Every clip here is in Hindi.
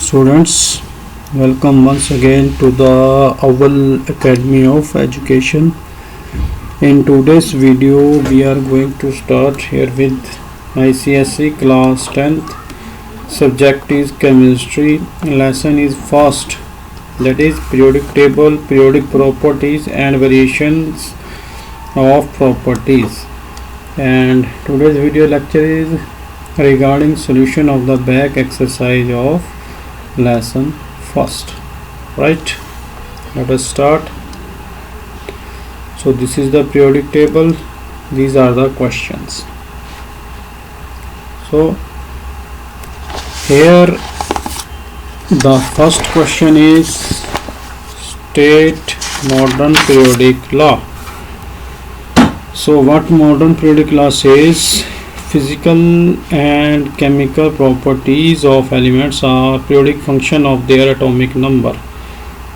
Students, welcome once again to the Owl Academy of Education. In today's video, we are going to start here with ICSE class 10th. Subject is chemistry. Lesson is first, that is periodic table, periodic properties and variations of properties. And today's video lecture is regarding solution of the back exercise of lesson first. Right, let us start. So this is the periodic table, these are the questions. So here the first question is state modern periodic law. So what modern periodic law says: physical and chemical properties of elements are periodic function of their atomic number.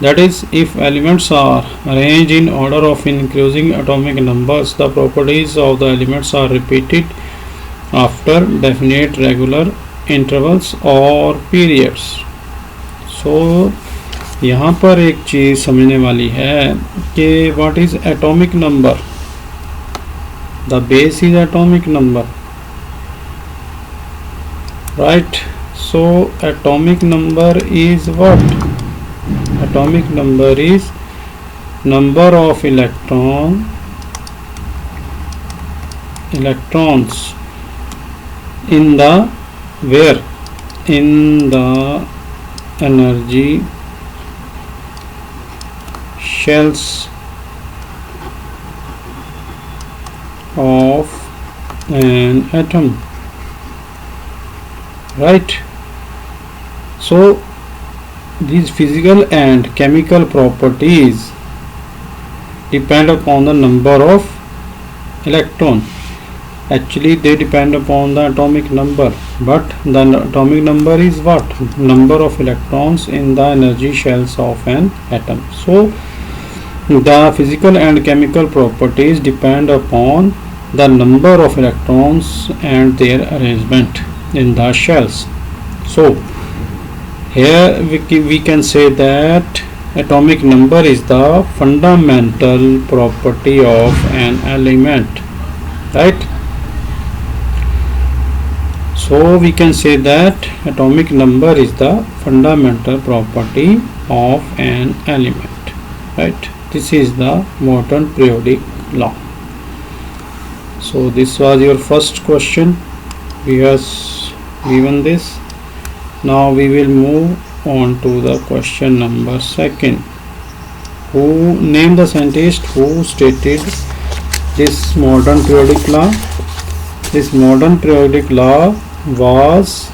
That is, if elements are arranged in order of increasing atomic numbers, the properties of the elements are repeated after definite regular intervals or periods. So यहाँ पर एक चीज़ समझने वाली है कि what is atomic number. The base is atomic number. Right, so atomic number is what? Atomic number is number of electrons in the where in the energy shells of an atom. Right, so these physical and chemical properties depend upon the number of electrons. Actually they depend upon the atomic number, but the atomic number is what? Number of electrons in the energy shells of an atom. So the physical and chemical properties depend upon the number of electrons and their arrangement in the shells. So here we can say that atomic number is the fundamental property of an element. Right, so we can say that atomic number is the fundamental property of an element. Right, this is the modern periodic law. So this was your first question. We have given this. Now we will move on to the question number second. Who name the scientist who stated this modern periodic law? This modern periodic law was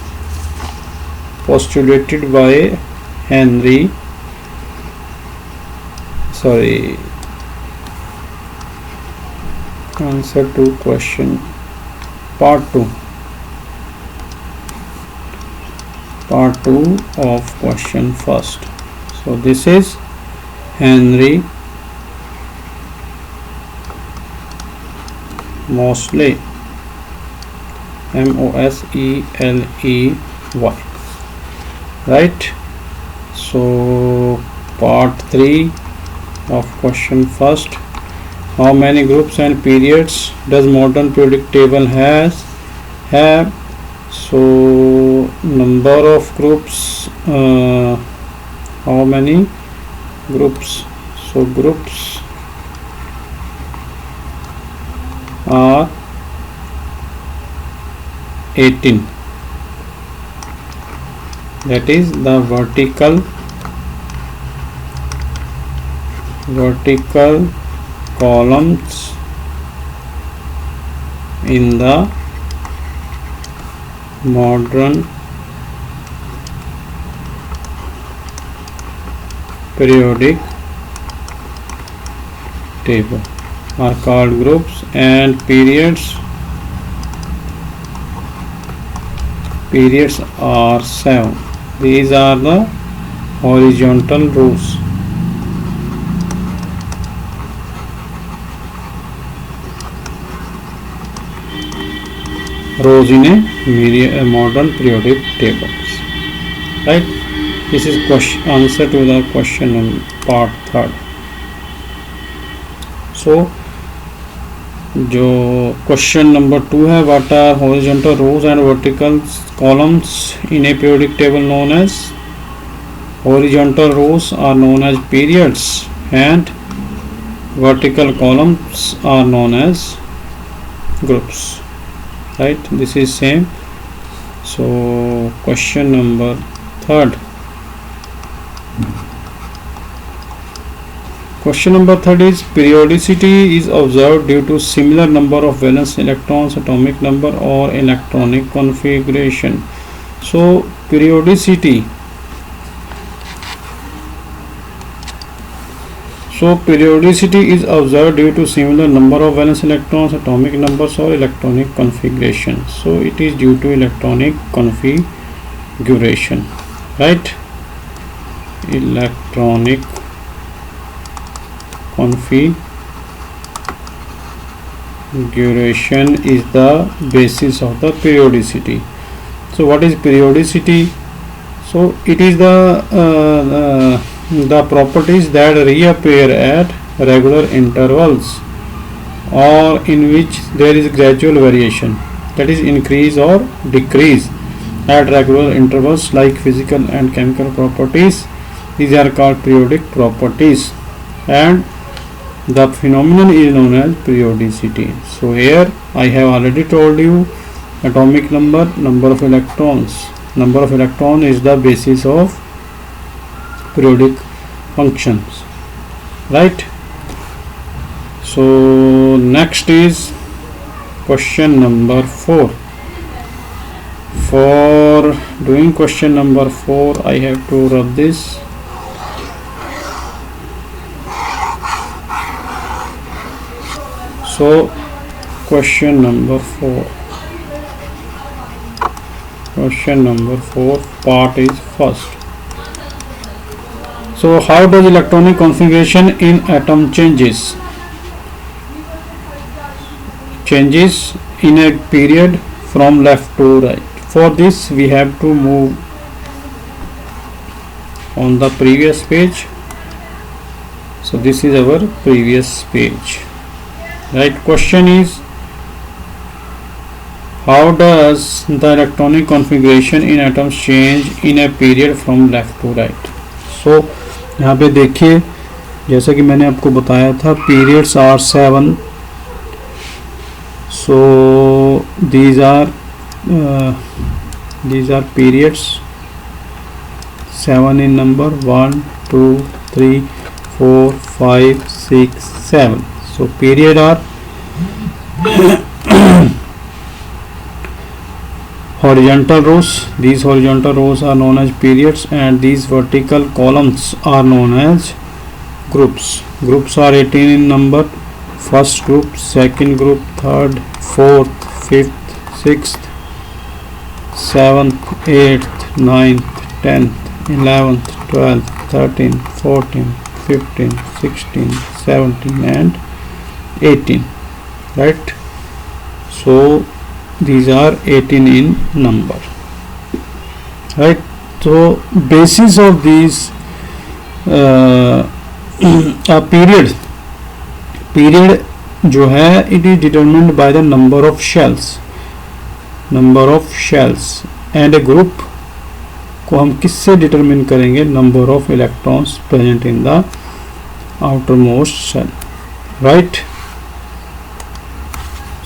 postulated by answer to question part 2 of question first. So this is Henry Moseley, Moseley. Right, so part 3 of question first. How many groups and periods does modern periodic table have? So number of groups, how many groups? So groups are 18. That is the vertical columns in the modern periodic table are called groups, and periods are 7. These are the horizontal rows. In a modern periodic tables. Right, This is question answer to the question on part third. So जो क्वेश्चन नंबर 2 है, what are horizontal rows and vertical columns in a periodic table known as horizontal rows are known as periods and vertical columns are known as groups, right? This is same. So question number 3. Question number 3 is periodicity is observed due to similar number of valence electrons, atomic number or electronic configuration. So periodicity is observed due to similar number of valence electrons, atomic numbers or electronic configuration. So it is due to electronic configuration, right? Electronic configuration is the basis of the periodicity. So what is periodicity? So it is the properties that reappear at regular intervals or in which there is gradual variation, that is increase or decrease at regular intervals, like physical and chemical properties. These are called periodic properties and the phenomenon is known as periodicity. So here I have already told you atomic number, number of electrons. Number of electron is the basis of periodic functions, right? So next is question number 4. For doing question number 4 I have to rub this. So question number 4 part is first. So how does electronic configuration in atom changes in a period from left to right? For this we have to move on the previous page. So this is our previous page, right? Question is, how does the electronic configuration in atoms change in a period from left to right? So यहाँ पे देखिए, जैसा कि मैंने आपको बताया था, periods are 7. So these are periods 7 in number, 1 2 3 4 5 6 7. So period are horizontal rows. These horizontal rows are known as periods and these vertical columns are known as groups. Groups are 18 in number. First group, second group, third, fourth, fifth, sixth, 7th, 8th, 9th, 10th, 11th, 12th, 13th, 14th, 15th, 16th, 17th and 18th, right? So these are 18 in number, right? So basis of these period जो है, it is determined by the number of shells and a group को हम किससे डिटरमिन करेंगे? Number of electrons present in the outermost shell, right?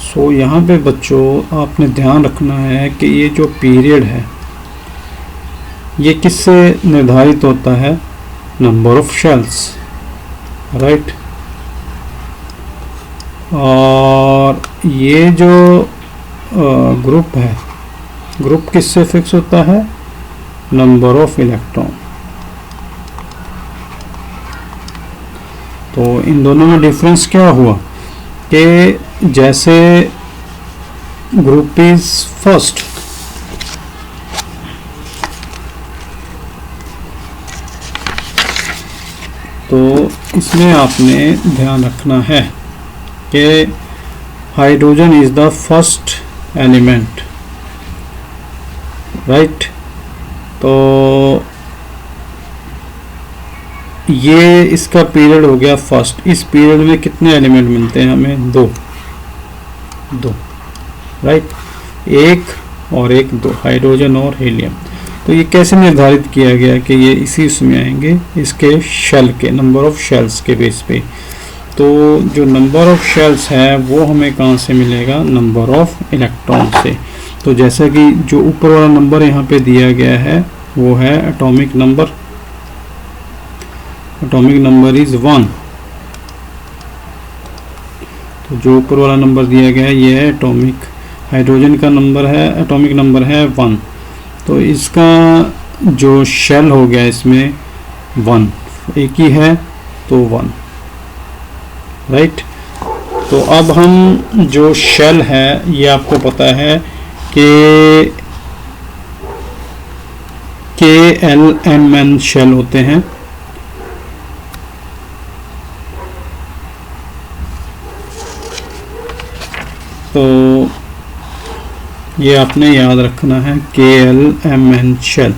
So यहाँ पे बच्चों आपने ध्यान रखना है कि ये जो पीरियड है ये किससे निर्धारित होता है? Number of shells, right? और ये जो ग्रुप है, ग्रुप किससे फिक्स होता है? Number of electron. तो इन दोनों में डिफरेंस क्या हुआ कि जैसे ग्रुप इज फर्स्ट, तो इसमें आपने ध्यान रखना है कि hydrogen is the first element, right? तो ये इसका पीरियड हो गया फर्स्ट। इस पीरियड में कितने एलिमेंट मिलते हैं हमें? दो, राइट, एक और एक, दो, हाइड्रोजन और हीलियम। तो ये कैसे निर्धारित किया गया कि ये इसी उसमें आएंगे, इसके शेल के नंबर ऑफ शेल्स के बेस पे। तो जो नंबर ऑफ शेल्स है वो हमें कहाँ से मिलेगा? नंबर ऑफ इलेक्ट्रॉन से। तो जैसा कि जो ऊपर वाला नंबर यहाँ पे दिया गया है वो है atomic number. Atomic number is 1। तो जो ऊपर वाला नंबर दिया गया है ये है एटॉमिक, हाइड्रोजन का नंबर है, एटॉमिक नंबर है 1। तो इसका जो शेल हो गया इसमें 1, एक ही है तो 1, राइट। तो अब हम जो शेल है ये आपको पता है कि KLMN शेल होते हैं। तो ये आपने याद रखना है, KLMN शेल,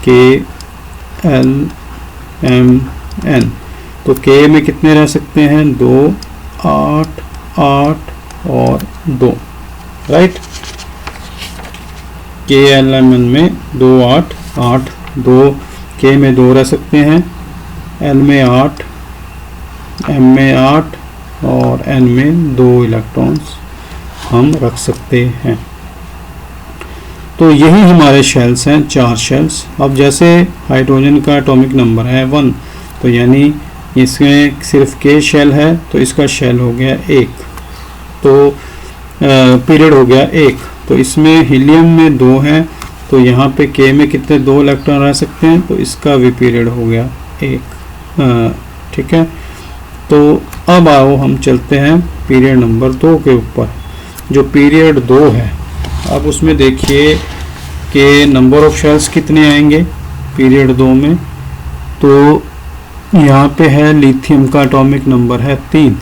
KLMN। तो K में कितने रह सकते हैं? 2, 8, 8 और 2, राइट। KLMN में 2, 8, 8, 2, K में 2 रह सकते हैं, L में 8, M में 8 और N में 2 इलेक्ट्रॉन्स हम रख सकते हैं। तो यही हमारे शेल्स हैं, 4 शेल्स। अब जैसे हाइड्रोजन का एटॉमिक नंबर है 1, तो यानी इसमें सिर्फ K शेल है तो इसका शेल हो गया 1, तो पीरियड हो गया 1। तो इसमें हीलियम में 2 है तो यहाँ पे K में कितने 2 इलेक्ट्रॉन रह सकते हैं, तो इसका भी पीरियड हो गया 1, ठीक है। तो अब आओ हम चलते हैं पीरियड नंबर 2 के ऊपर। जो पीरियड 2 है, अब उसमें देखिए कि नंबर ऑफ शेल्स कितने आएंगे पीरियड 2 में। तो यहाँ पे है लिथियम का एटॉमिक नंबर है 3,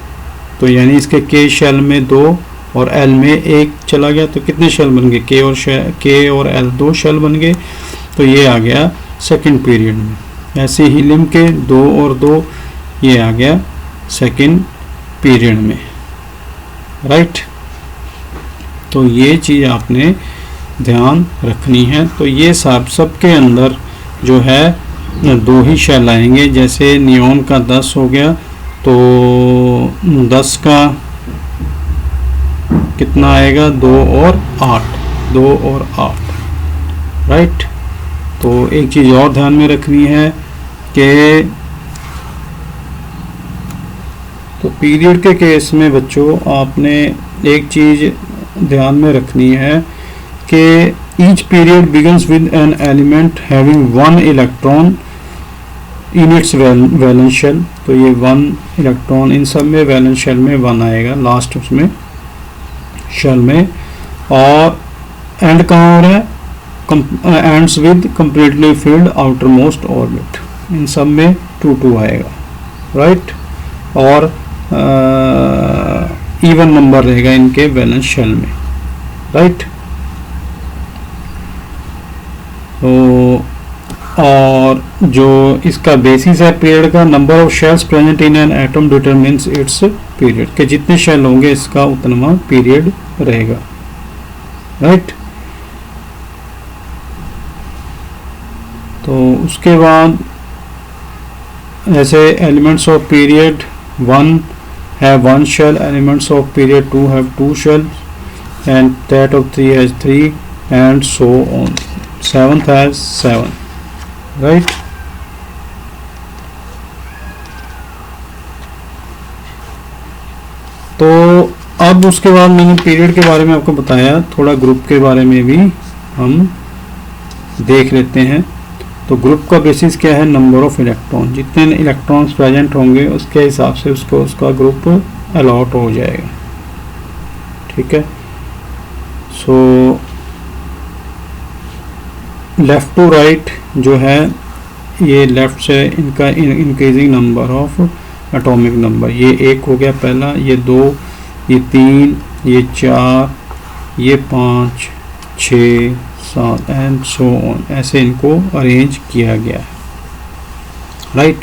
तो यानी इसके K शेल में 2 और L में 1 चला गया, तो कितने शेल बन गए? K और L 2 शेल बन गए। तो ये आ गया सेकंड पीरियड में। ऐसे हीलियम के 2 और 2 ये आ गया सेकंड पीरियड में, राइट। तो ये चीज़ आपने ध्यान रखनी है। तो ये सब के अंदर जो है 2 ही शेल आएंगे। जैसे नियॉन का 10 हो गया तो 10 का कितना आएगा? 2 और 8, 2 और 8, राइट। तो एक चीज़ और ध्यान में रखनी है कि तो पीरियड के केस में बच्चों आपने एक चीज़ ध्यान में रखनी है कि each period begins with an element having 1 electron in its valence shell. तो ये 1 इलेक्ट्रॉन इन सब में वैलेंस शेल में 1 आएगा लास्ट उसमें शेल में। और एंड कहाँ हो रहा है? Ends with completely filled outermost orbit. इन सब में 2 आएगा, राइट। और इवन नंबर रहेगा इनके वैलेंस शेल में, राइट। तो और जो इसका बेसिस है पीरियड का, number of shells present in an atom determines it's period, के जितने शेल होंगे इसका उतना पीरियड रहेगा, राइट। तो उसके बाद ऐसे elements of period 1 have 1 shell, elements of period 2 have 2 shells, and that of 3 has 3, and so on. 7th has 7, right. तो अब उसके बाद मैंने पीरियड के बारे में आपको बताया, थोड़ा ग्रुप के बारे में भी हम देख लेते हैं। तो ग्रुप का बेसिस क्या है? Number of electron. जितने इलेक्ट्रॉन्स प्रेजेंट होंगे उसके हिसाब से उसका ग्रुप अलॉट हो जाएगा, ठीक है। सो लेफ्ट टू राइट जो है, ये लेफ्ट से इनका increasing number of atomic number. ये 1 हो गया पहला, ये 2, ये 3, ये 4, ये 5, 6, 7 एंड सो ऑन। ऐसे इनको अरेंज किया गया है, राइट।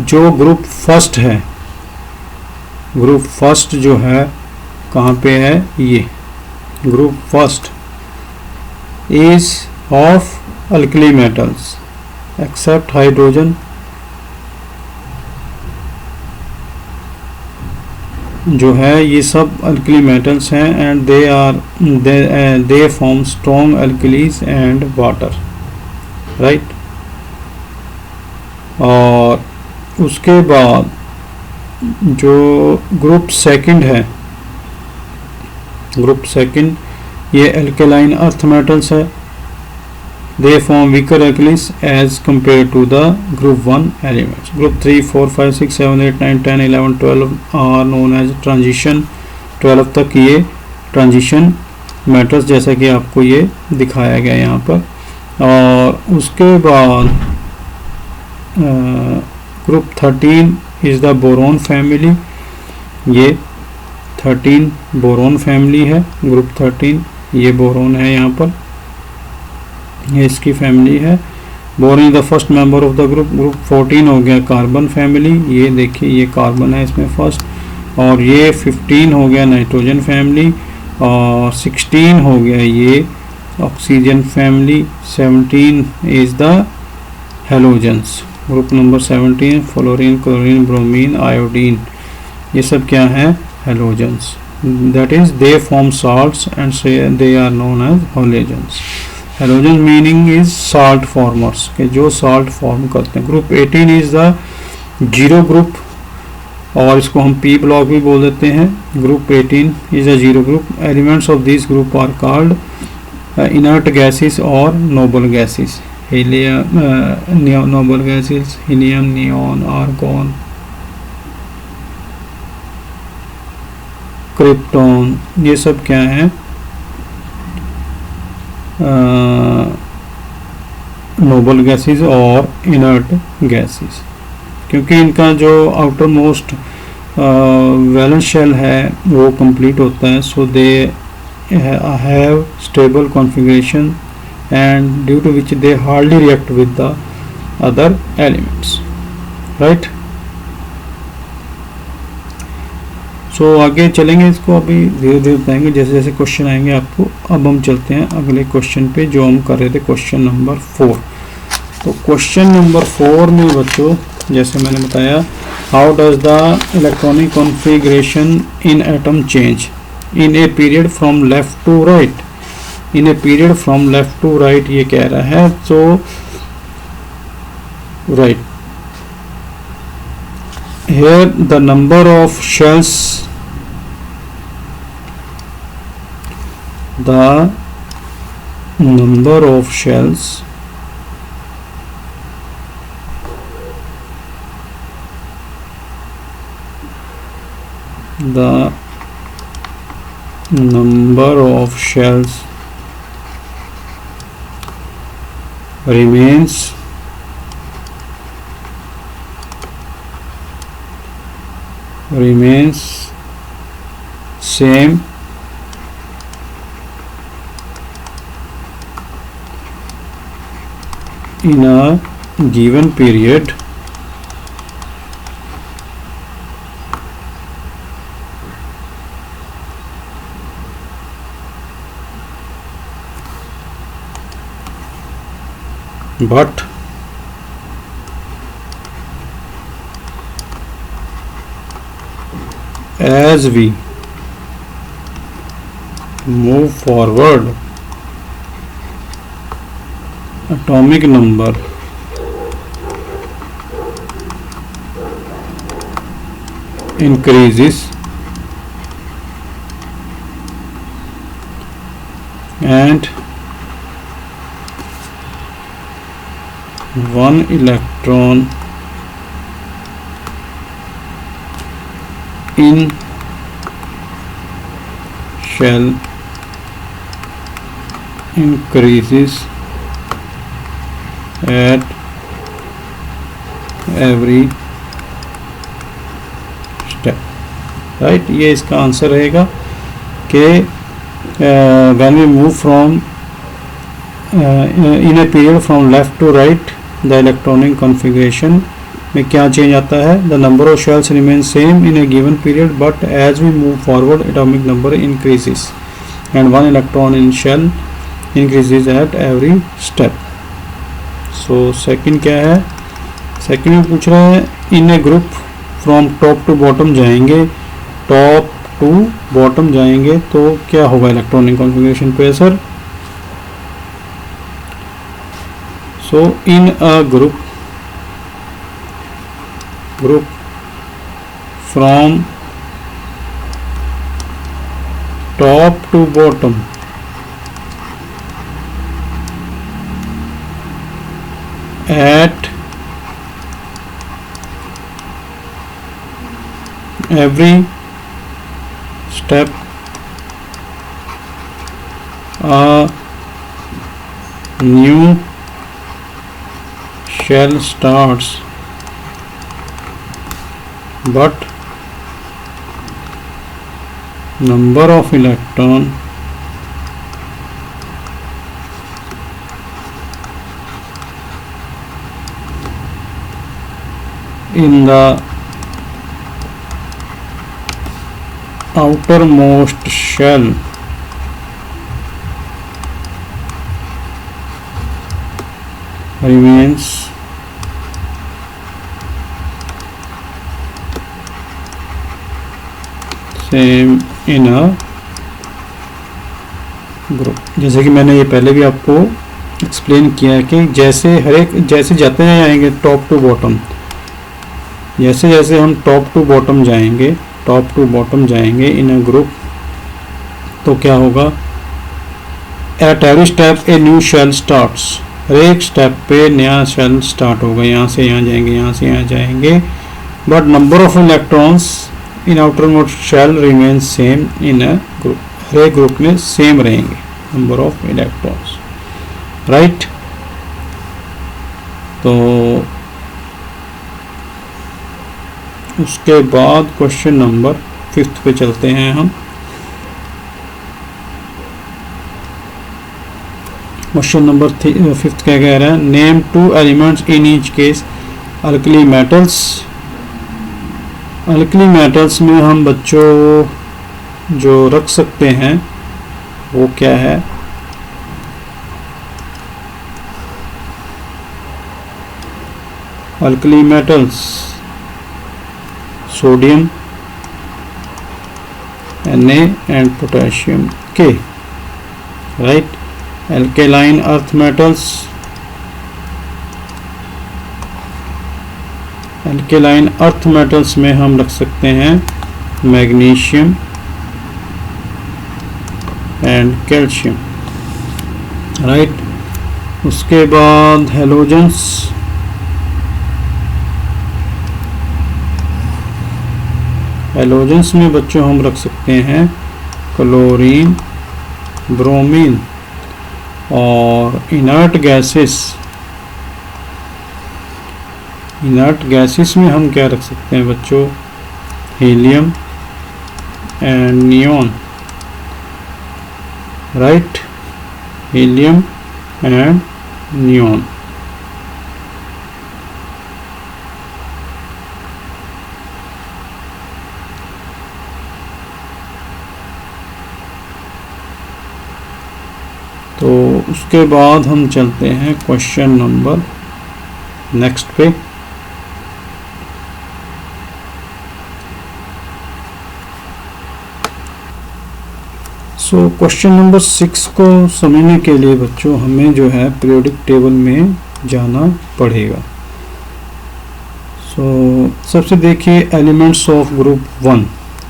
जो ग्रुप फर्स्ट है, ग्रुप फर्स्ट जो है कहाँ पे है, ये group first is of alkali metals except hydrogen, जो है ये सब अल्कली मेटल्स हैं and they form strong alkalis and water, right. और उसके बाद जो ग्रुप सेकंड है, ग्रुप सेकंड ये अल्कलाइन अर्थ मेटल्स है, they form weaker alkalis as compare to the group 1 elements. Group 3, 4, 5, 6, 7, 8, 9, 10, 11, 12 are known as transition, 12 तक ये ट्रांजिशन मेटल्स जैसा कि आपको ये दिखाया गया यहाँ पर। और उसके बाद group 13 is the boron family, ये 13 बोरोन फैमिली है, ग्रुप 13 ये बोरोन है यहाँ पर, ये इसकी फैमिली है। Boron is the first member of the group. Group 14 हो गया कार्बन फैमिली, ये देखिए ये कार्बन है इसमें फर्स्ट। और ये 15 हो गया नाइट्रोजन फैमिली, और 16 हो गया ये oxygen family, 17 is the halogens. Group number 17 fluorine, chlorine, bromine, iodine, ये सब क्या है, halogens. That is they form salts and they are known as halogens. Halogen meaning is salt formers, के जो साल्ट फॉर्म करते हैं। Group 18 is the zero group, और इसको हम पी ब्लॉक भी बोल देते हैं। Group 18 is a zero group. Elements of this group are called inert gases और noble gases. Helium, noble gases helium, neon, argon, krypton, ये सब क्या है, नोबल गैसेस और इनर्ट गैसेस। क्योंकि इनका जो आउटर मोस्ट वैलेंस शेल है वो कंप्लीट होता है, so they have stable configuration and due to which they hardly react with the other elements, right. So आगे चलेंगे, इसको अभी धीरे धीरे बताएंगे जैसे जैसे क्वेश्चन आएंगे आपको। अब हम चलते हैं अगले क्वेश्चन पे जो हम कर रहे थे, क्वेश्चन नंबर 4। तो क्वेश्चन नंबर 4 में बच्चों जैसे मैंने बताया, how does the electronic configuration in atom change in a period from left to right, in a period from left to right ये कह रहा है। तो right, here the number of shells, the number of shells the number of shells remains same in a given period but as we move forward atomic number increases and one electron in shell increases at every step, right. ये इसका आंसर रहेगा कि when we move from in a period from left to right the electronic configuration में क्या चेंज आता है, the number of shells remain same in a given period but as we move forward atomic number increases and one electron in shell increases at every step. So second क्या है, सेकंड में पूछ रहा है in a group from top to bottom जाएंगे, टॉप टू बॉटम जाएंगे तो क्या होगा इलेक्ट्रॉनिक कॉन्फ़िगरेशन पे असर। So in a group from top to bottom at every step a new shell starts but number of electron in the outermost shell remains same in a group. जैसे कि मैंने ये पहले भी आपको एक्सप्लेन किया है कि जैसे जाते जाएंगे टॉप टू बॉटम, जैसे जैसे हम टॉप टू बॉटम जाएंगे इन अ ग्रुप तो क्या होगा, at every step a new shell starts, हर एक स्टेप पे नया शेल स्टार्ट होगा, यहाँ से यहाँ जाएंगे, यहाँ से यहाँ जाएंगे, but number of electrons in outermost shell remain same in a group, हर एक ग्रुप में सेम रहेंगे नंबर ऑफ इलेक्ट्रॉन्स, राइट। तो उसके बाद क्वेश्चन नंबर 5 पे चलते हैं हम। क्वेश्चन नंबर 5 क्या कह रहा है, name 2 elements in each case alkali metals. Alkali metals में हम बच्चों जो रख सकते हैं वो क्या है, alkali metals sodium Na and potassium K, right. Alkaline earth metals, alkaline earth metals में हम रख सकते हैं मैग्नीशियम एंड कैल्शियम, राइट। उसके बाद हेलोजेंस, हेलोजेंस में बच्चों हम रख सकते हैं क्लोरीन, ब्रोमीन और इनर्ट गैसेस में हम क्या रख सकते हैं बच्चों, helium and neon, right, helium and neon. तो उसके बाद हम चलते हैं क्वेश्चन नंबर नेक्स्ट पे। सो क्वेश्चन नंबर 6 को समझने के लिए बच्चों हमें जो है पीरियोडिक टेबल में जाना पड़ेगा। सो सबसे देखिए एलिमेंट्स ऑफ ग्रुप 1,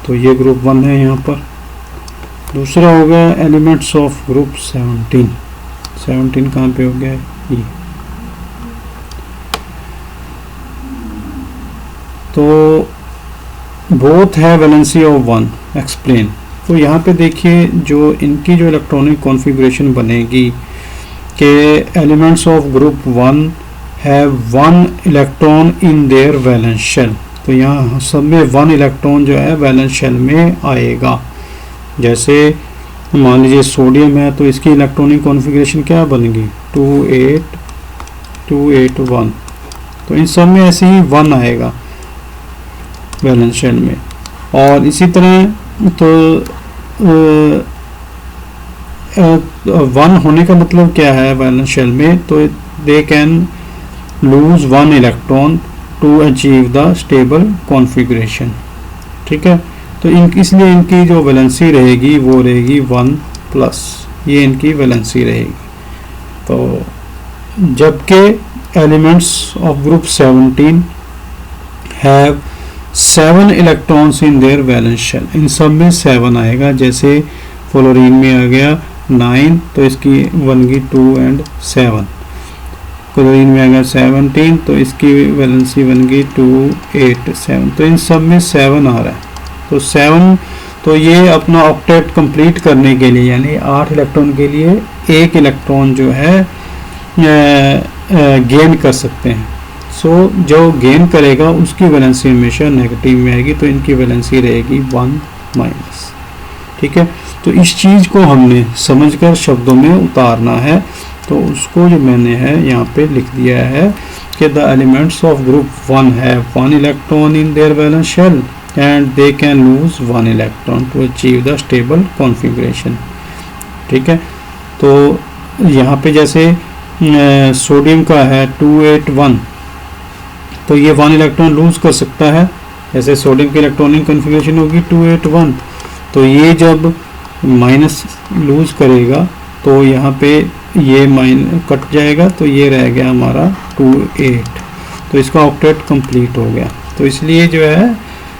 तो ये ग्रुप 1 है यहाँ पर। दूसरा हो गया एलिमेंट्स ऑफ ग्रुप 17 कहाँ पे हो गया है ये, तो बोथ है वैलेंसी ऑफ 1, एक्सप्लेन। तो यहाँ पे देखिए जो इनकी जो इलेक्ट्रॉनिक कॉन्फ़िगरेशन बनेगी कि elements of group 1 have 1 electron in their valence shell, तो यहाँ सब में 1 इलेक्ट्रॉन जो है वैलेंस शेल में आएगा। जैसे मान लीजिए सोडियम है तो इसकी इलेक्ट्रॉनिक कॉन्फ़िगरेशन क्या बनेगी, 2 8 1, तो इन सब में ऐसे ही 1 आएगा बैलेंस शेल में। और इसी तरह तो 1 होने का मतलब क्या है बैलेंस शेल में, तो they can lose 1 electron to achieve the stable configuration. ठीक है, तो इसलिए इनकी जो वैलेंसी रहेगी वो रहेगी 1+, ये इनकी वैलेंसी रहेगी। तो जबकि elements of group 17 have 7 electrons in their valence shell, इन सब में 7 आएगा। जैसे फ्लोरीन में आ गया 9, तो इसकी बनेगी 2 और 7। क्लोरीन में आ गया 17, तो इसकी वैलेंसी बनेगी 2, 8, 7। तो इन सब में 7 आ रहा है। तो 7, तो ये अपना ऑक्टेट कंप्लीट करने के लिए, यानी 8 इलेक्ट्रॉन के लिए 1 इलेक्ट्रॉन जो है गेन कर सकते हैं। सो जो गेन करेगा उसकी वैलेंसी हमेशा नेगेटिव में आएगी, तो इनकी वैलेंसी रहेगी 1-। ठीक है, तो इस चीज़ को हमने समझकर शब्दों में उतारना है। तो उसको जो मैंने है यहाँ पे लिख दिया है कि the elements of group 1 have 1 electron in their valence shell and they can lose 1 electron to achieve the stable configuration. ठीक है, तो यहाँ पे जैसे सोडियम का है 281, तो ये 1 इलेक्ट्रॉन लूज कर सकता है। जैसे सोडियम की इलेक्ट्रॉनिक कॉन्फ़िगरेशन होगी 281, तो ये जब माइनस लूज करेगा तो यहाँ पे ये कट जाएगा, तो ये रह गया हमारा 28, तो इसका ऑक्टेट कंप्लीट हो गया। तो इसलिए जो है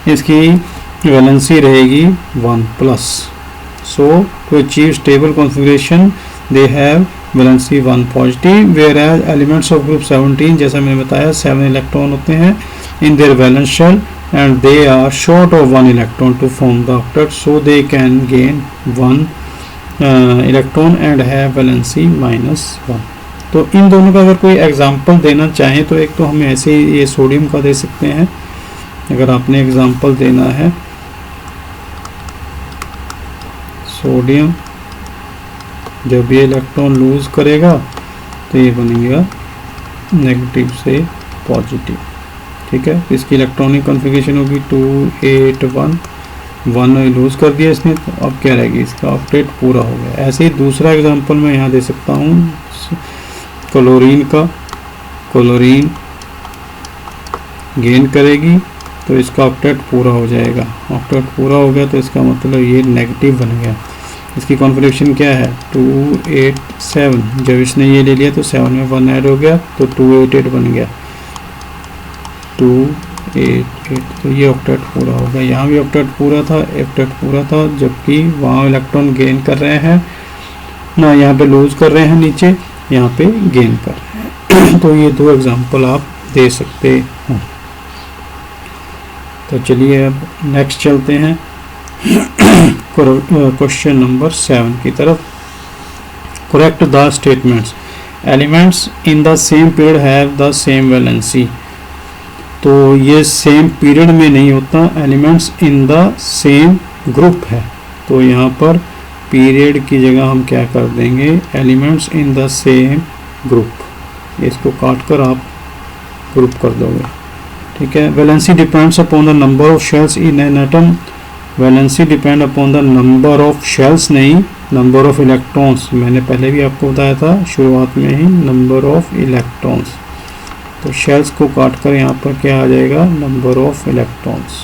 इसकी वैलेंसी रहेगी 1+। So to achieve stable configuration they have valency 1 positive, whereas elements of group 17, जैसा मैंने बताया 7 इलेक्ट्रॉन होते हैं in their valence shell and they are short of 1 electron to form the octet, so they can gain 1 electron and have valency -1। तो इन दोनों का अगर कोई एग्जांपल देना चाहें तो एक तो हम ऐसे ये सोडियम का दे सकते हैं। अगर आपने एग्जांपल देना है, सोडियम जब ये इलेक्ट्रॉन लूज करेगा तो ये बनेगा नेगेटिव से पॉजिटिव। ठीक है, इसकी इलेक्ट्रॉनिक कॉन्फ़िगरेशन होगी 281, 1 लूज कर दिया इसने, तो अब क्या रहेगी, इसका ऑक्टेट पूरा हो गया। ऐसे ही दूसरा एग्जांपल मैं यहाँ दे सकता हूँ क्लोरीन का। क्लोरीन गेन करेगी तो इसका ऑक्टेट पूरा हो जाएगा। ऑक्टेट पूरा हो गया तो इसका मतलब ये नेगेटिव बन गया। इसकी कॉन्फ़िगरेशन क्या है 287, जब इसने ये ले लिया तो 7 में 1 ऐड हो गया तो 288 बन गया 288। तो ये ऑक्टेट पूरा हो गया। यहाँ भी ऑक्टेट पूरा था, जबकि वहाँ इलेक्ट्रॉन गेन कर रहे हैं ना, यहाँ पे लूज कर रहे हैं नीचे, यहाँ पे गेन कर रहे हैं। तो ये 2 एग्जांपल आप दे सकते हो। तो चलिए अब नेक्स्ट चलते हैं क्वेश्चन नंबर 7 की तरफ। Correct the statements, elements in the same period have the same valency. तो ये सेम पीरियड में नहीं होता, elements in the same group है। तो यहाँ पर पीरियड की जगह हम क्या कर देंगे, elements in the same group, इसको काट कर आप ग्रुप कर दोगे। ठीक है, valency depends upon the number of shells in an atom. Valency depend upon the number of shells नहीं, नंबर ऑफ इलेक्ट्रॉन्स। मैंने पहले भी आपको बताया था शुरुआत में ही, नंबर ऑफ इलेक्ट्रॉन्स। तो शेल्स को काट कर यहाँ पर क्या आ जाएगा, नंबर ऑफ इलेक्ट्रॉन्स।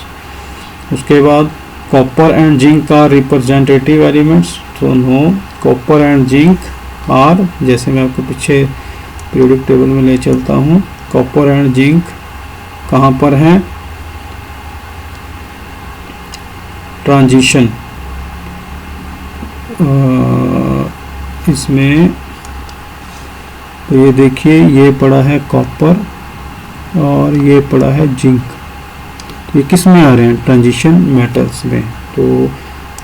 उसके बाद copper and zinc are representative elements. तो no, copper and zinc are, जैसे मैं आपको पीछे पीरियोडिक टेबल में ले चलता हूँ, कॉपर एंड जिंक कहाँ पर हैं, ट्रांजिशन इसमें। तो ये देखिए, ये पड़ा है कॉपर और ये पड़ा है जिंक। ये किस में आ रहे हैं, ट्रांजिशन मेटल्स में। तो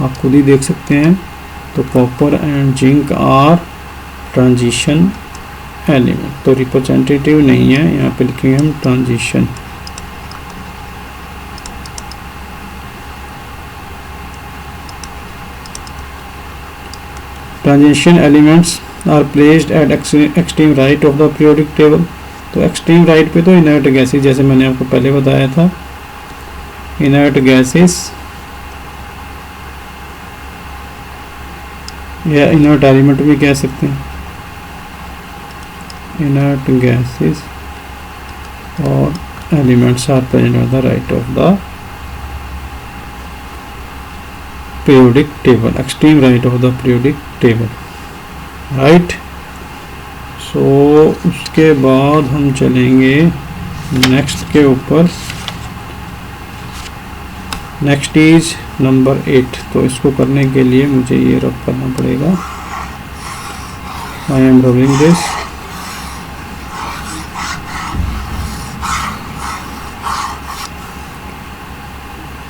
आप खुद ही देख सकते हैं। तो copper and zinc are transition element. तो रिप्रेजेंटेटिव नहीं है, यहाँ पे लिखेंगे हम transition. Transition elements are placed at extreme right of the periodic table. तो एक्सट्रीम राइट पे तो इनर्ट गैसेस, जैसे मैंने आपको पहले बताया था, इनर्ट गैसेस या इनर्ट एलिमेंट भी कह सकते हैं, इनर्ट गैसेस और elements are present on the right of the periodic table, extreme right of the periodic table, right. So उसके बाद हम चलेंगे नेक्स्ट के ऊपर। Next is number 8। तो इसको करने के लिए मुझे ये रब करना पड़ेगा। I am rubbing this.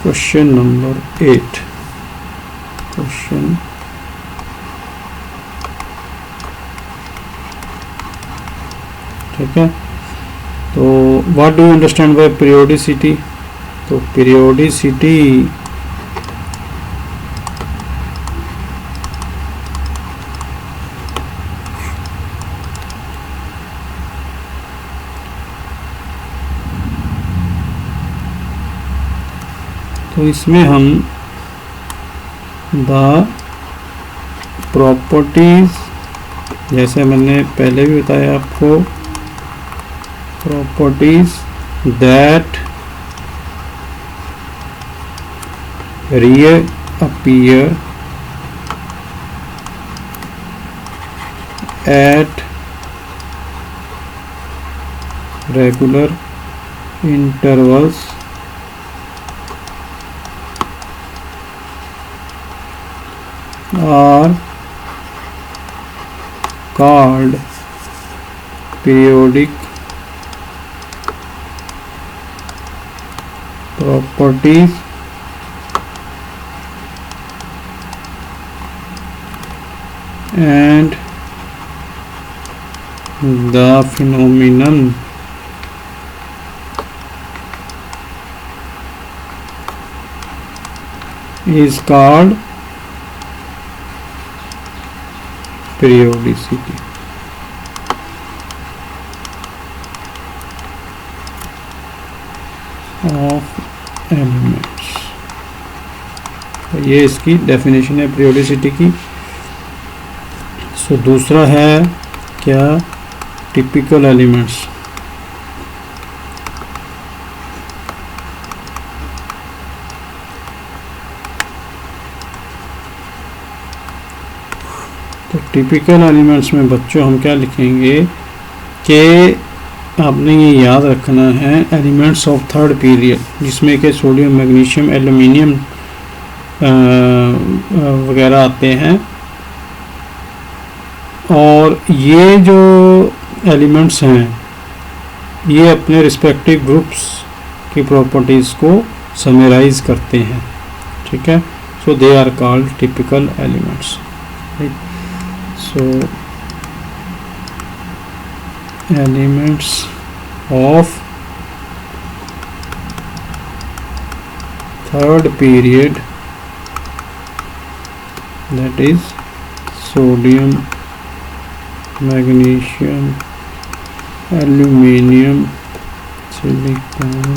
Question number 8। Question ठीक है। तो what do you understand by periodicity? तो पीरियोडिसिटी तो इसमें हम द प्रॉपर्टीज, जैसे मैंने पहले भी बताया आपको, properties that reappear at regular intervals are called periodic properties, and the phenomenon is called periodicity. Of elements। तो ये इसकी डेफिनेशन है पीरियोडिसिटी की। तो दूसरा है क्या? Typical elements. तो टिपिकल एलिमेंट्स में बच्चों हम क्या लिखेंगे कि आपने ये याद रखना है, एलिमेंट्स ऑफ थर्ड पीरियड, जिसमें कि सोडियम, मैग्नीशियम, एल्यूमिनियम वगैरह आते हैं। और ये जो एलिमेंट्स हैं ये अपने रिस्पेक्टिव ग्रुप्स की प्रॉपर्टीज़ को समराइज करते हैं, ठीक है। So they are called typical elements, right. So elements of third period, that is sodium, magnesium, aluminium, silicon,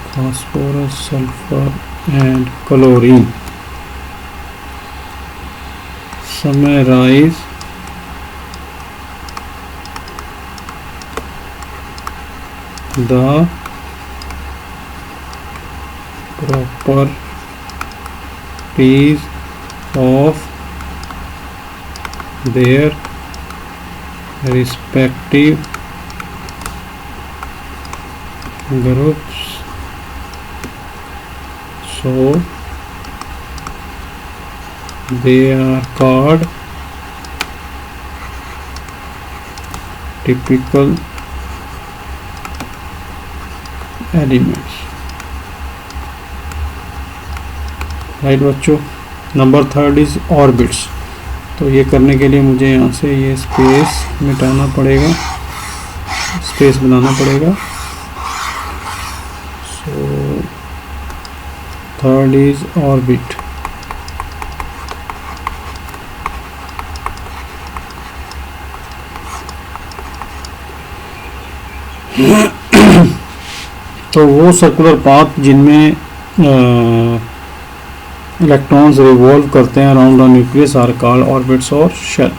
phosphorus, sulfur and chlorine summarize the properties of their respective groups, so they are called typical elements, right बच्चों। Number 3 is orbits. तो ये करने के लिए मुझे यहाँ से ये स्पेस मिटाना पड़ेगा, स्पेस बनाना पड़ेगा। So 3 is orbit. तो वो सर्कुलर पाथ जिनमें इलेक्ट्रॉन्स रिवॉल्व करते हैं around the nucleus are called orbits और shell.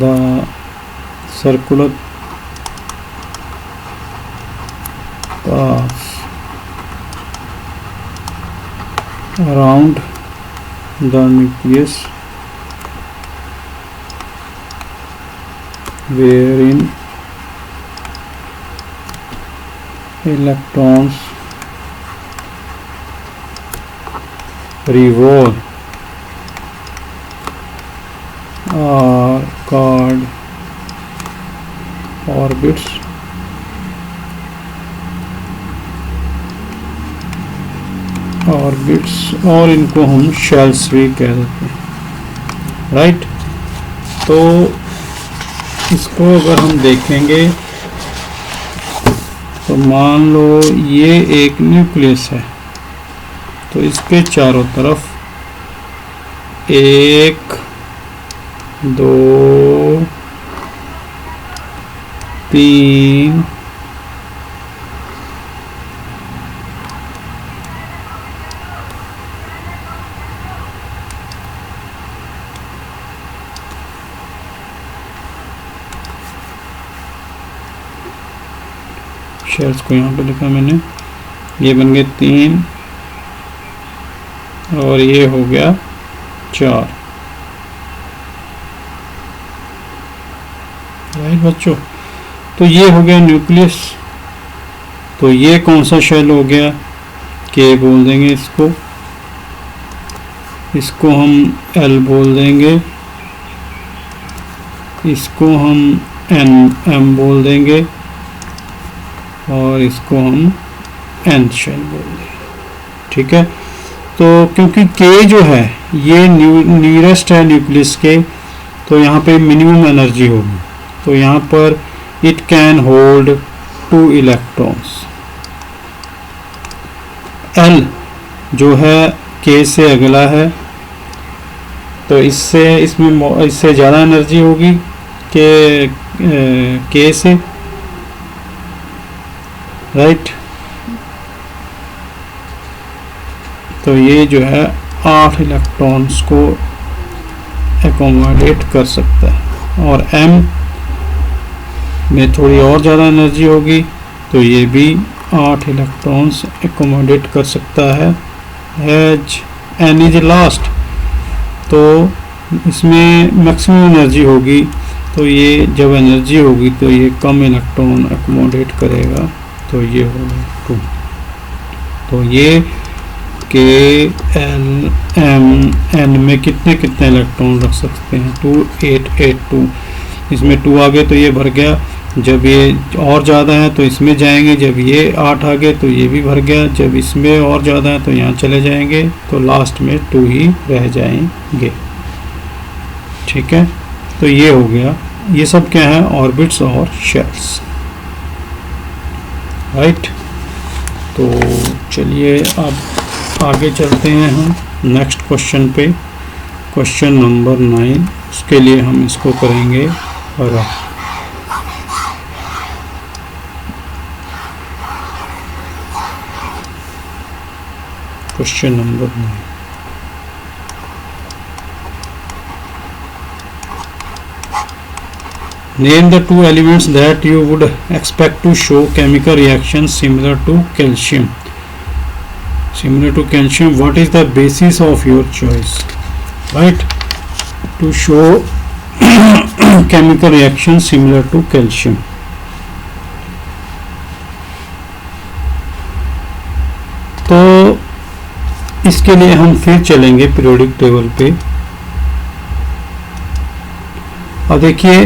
The circular paths around the nucleus wherein electrons revolve are called orbits और इनको हम शेल्स भी कह देते हैं. राइट. तो इसको अगर हम देखेंगे तो मान लो ये एक न्यूक्लियस है, तो इसके चारों तरफ 1 2 3 शेल्स को यहाँ पे लिखा मैंने. ये बन गए 3 और ये हो गया 4. राइट बच्चों. तो ये हो गया न्यूक्लियस. तो ये कौन सा शेल हो गया, के बोल देंगे इसको. इसको हम एल बोल देंगे. इसको हम एम बोल देंगे और इसको हम एन शेल बोल देंगे. ठीक है. तो क्योंकि के जो है ये नियरेस्ट है न्यूक्लियस के, तो यहाँ पे मिनिमम एनर्जी होगी. तो यहाँ पर it can hold 2 electrons. L जो है के से अगला है, तो इससे ज़्यादा एनर्जी होगी के से. राइट. तो ये जो है 8 इलेक्ट्रॉन्स को एकोमोडेट कर सकता है. और एम में थोड़ी और ज़्यादा एनर्जी होगी, तो ये भी 8 इलेक्ट्रॉन्स एकोमोडेट कर सकता है. एज एन इज लास्ट, तो इसमें मैक्सिमम एनर्जी होगी. तो ये जब एनर्जी होगी तो ये कम इलेक्ट्रॉन एकोमोडेट करेगा. तो ये होगा 2. तो ये के एल एम एन में कितने इलेक्ट्रॉन रख सकते हैं, 2 8 8 2. इसमें 2 आ गए तो ये भर गया. जब ये और ज़्यादा है तो इसमें जाएंगे. जब ये 8 आ गए तो ये भी भर गया. जब इसमें और ज़्यादा है तो यहाँ चले जाएंगे. तो लास्ट में 2 ही रह जाएंगे. ठीक है. तो ये हो गया. ये सब क्या है, ऑर्बिट्स और शेल्स. राइट. तो चलिए अब आगे चलते हैं हम नेक्स्ट क्वेश्चन पे. Question number 9. उसके लिए हम इसको करेंगे rough. Question number 9. Name the 2 elements that you would expect to show chemical reactions similar to calcium. Similar to calcium, what is the basis of your choice? Right? To show chemical reactions similar to calcium. तो इसके लिए हम फिर चलेंगे पीरियोडिक टेबल पे. और देखिए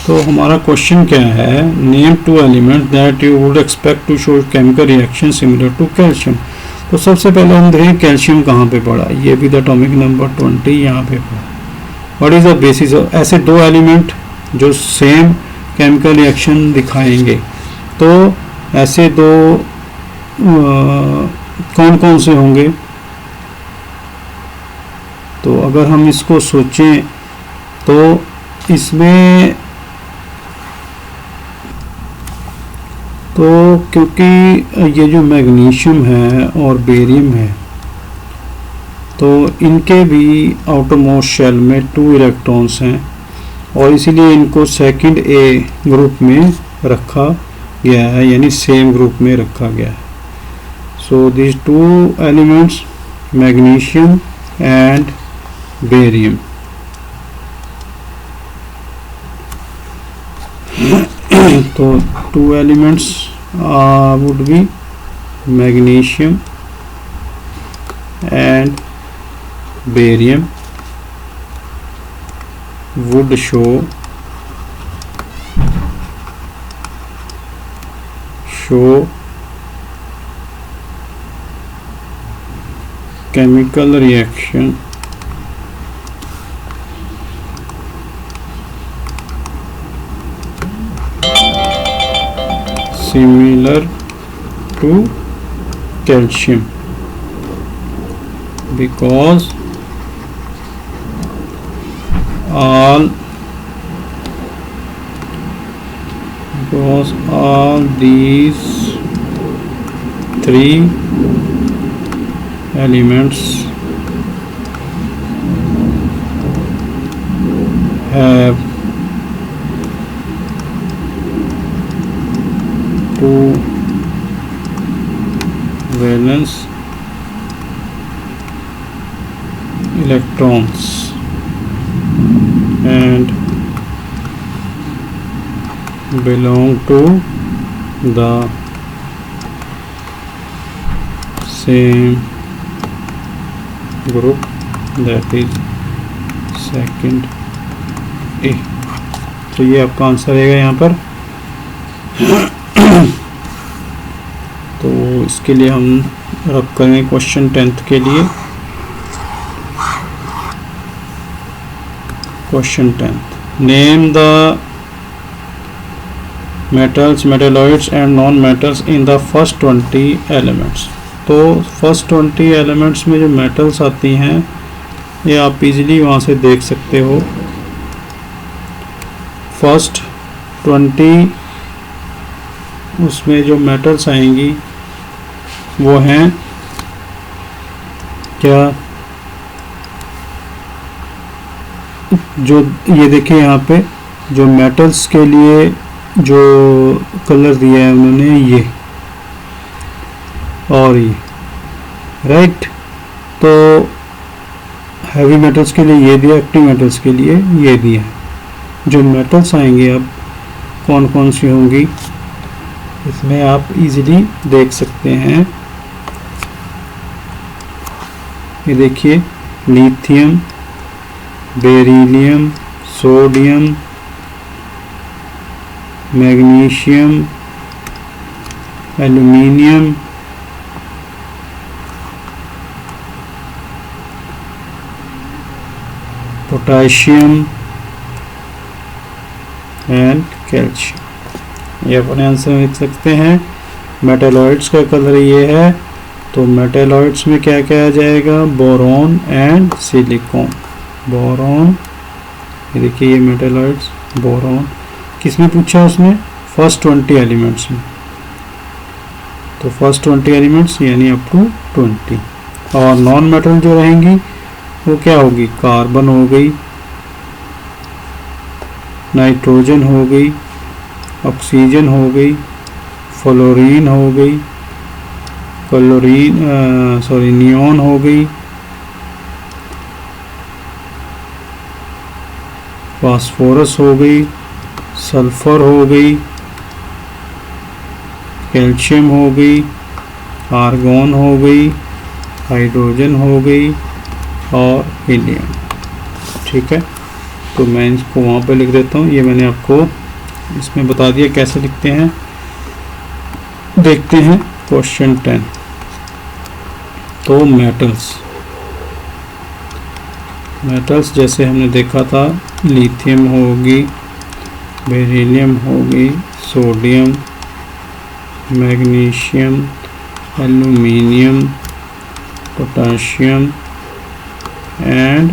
तो हमारा क्वेश्चन क्या है, name 2 element that you would expect to show chemical reaction similar to calcium. तो सबसे पहले हम देखें कैल्शियम कहाँ पे पड़ा. ये भी द एटॉमिक नंबर 20 यहाँ पे पड़ा. What is the basis of ऐसे 2 एलिमेंट जो सेम केमिकल रिएक्शन दिखाएंगे. तो ऐसे दो कौन कौन से होंगे? तो अगर हम इसको सोचें तो इसमें तो क्योंकि ये जो मैग्नीशियम है और बेरियम है तो इनके भी आउटरमोस्ट शेल में 2 इलेक्ट्रॉन्स हैं और इसीलिए इनको सेकंड ए ग्रुप में रखा गया है, यानी सेम ग्रुप में रखा गया है. So this 2 elements magnesium and barium. तो 2 elements would be magnesium and barium would show chemical reaction similar to calcium because all these 3 elements have 2 valence electrons and belong to the same group, that is second A. तो ये आपका आंसर रहेगा यहाँ पर. तो इसके लिए हम रब करेंगे क्वेश्चन 10th के लिए. Question 10th, name the metals, metalloids and non metals in the first 20 elements. तो फर्स्ट 20 एलिमेंट्स में जो मेटल्स आती हैं ये आप इजीली वहाँ से देख सकते हो. फर्स्ट 20 उसमें जो मेटल्स आएंगी वो हैं क्या, जो ये देखिए यहाँ पे जो मेटल्स के लिए जो कलर दिया है उन्होंने ये और ये, राइट. तो हैवी मेटल्स के लिए ये दिया, एक्टिव मेटल्स के लिए ये दिया. जो मेटल्स आएंगे अब कौन कौन सी होंगी इसमें आप इजीली देख सकते हैं. ये देखिए lithium, beryllium, sodium, magnesium, aluminium, potassium and calcium. ये अपने आंसर में लिख सकते हैं. मेटेलॉइड्स का कलर ये है, तो मेटेलॉइड्स में क्या क्या आ जाएगा, बोरॉन एंड सिलिकॉन. बोरॉन, ये देखिए ये मेटेलॉइड्स, बोरॉन किस में पूछा उसने, फर्स्ट 20 एलिमेंट्स में. तो फर्स्ट 20 एलिमेंट्स यानी अप टू 20. और नॉन मेटल जो रहेंगी वो क्या होगी, कार्बन हो गई, नाइट्रोजन हो गई, ऑक्सीजन हो गई, फ्लोरीन हो गई, नियॉन हो गई, फास्फोरस हो गई, सल्फर हो गई, कैल्शियम हो गई, आर्गॉन हो गई, हाइड्रोजन हो गई और हीलियम. ठीक है, तो मैं इसको वहाँ पे लिख देता हूँ. ये मैंने आपको इसमें बता दिया कैसे लिखते हैं. देखते हैं क्वेश्चन 10. तो मेटल्स जैसे हमने देखा था, लिथियम होगी, बेरिलियम होगी, sodium, magnesium, aluminium, potassium and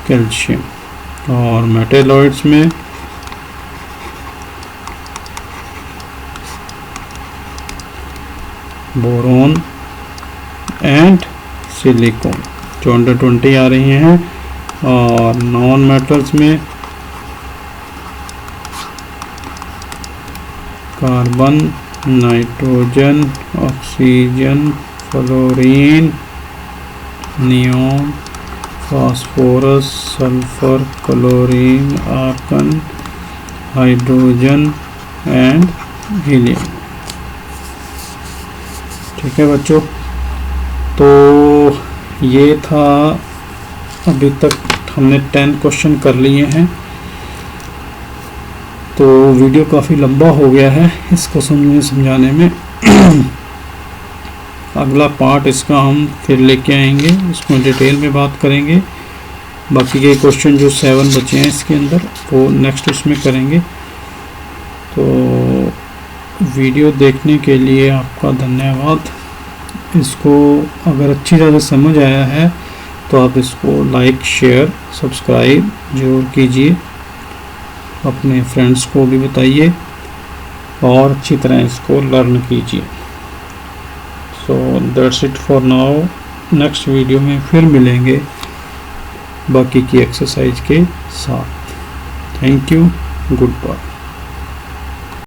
calcium. और मेटेलॉइड्स में बोरोन एंड सिलिकॉन जो अंडर 20 आ रही हैं। और नॉन मेटल्स में carbon, nitrogen, oxygen, fluorine, neon, phosphorus, sulphur, chlorine, argon, hydrogen and helium. ठीक है बच्चों, तो ये था, अभी तक हमने 10 क्वेश्चन कर लिए हैं। तो वीडियो काफ़ी लंबा हो गया है इसको समझाने में। अगला पार्ट इसका हम फिर लेके आएंगे, उसमें डिटेल में बात करेंगे। बाकी के क्वेश्चन जो 7 बचे हैं इसके अंदर वो नेक्स्ट उसमें करेंगे। तो वीडियो देखने के लिए आपका धन्यवाद। इसको अगर अच्छी तरह से समझ आया है तो आप इसको लाइक, शेयर, सब्सक्राइब ज़रूर कीजिए, अपने फ्रेंड्स को भी बताइए और अच्छी तरह इसको लर्न कीजिए। So that's it for now. Next video में फिर मिलेंगे बाकी की एक्सरसाइज के साथ। Thank you, good bye.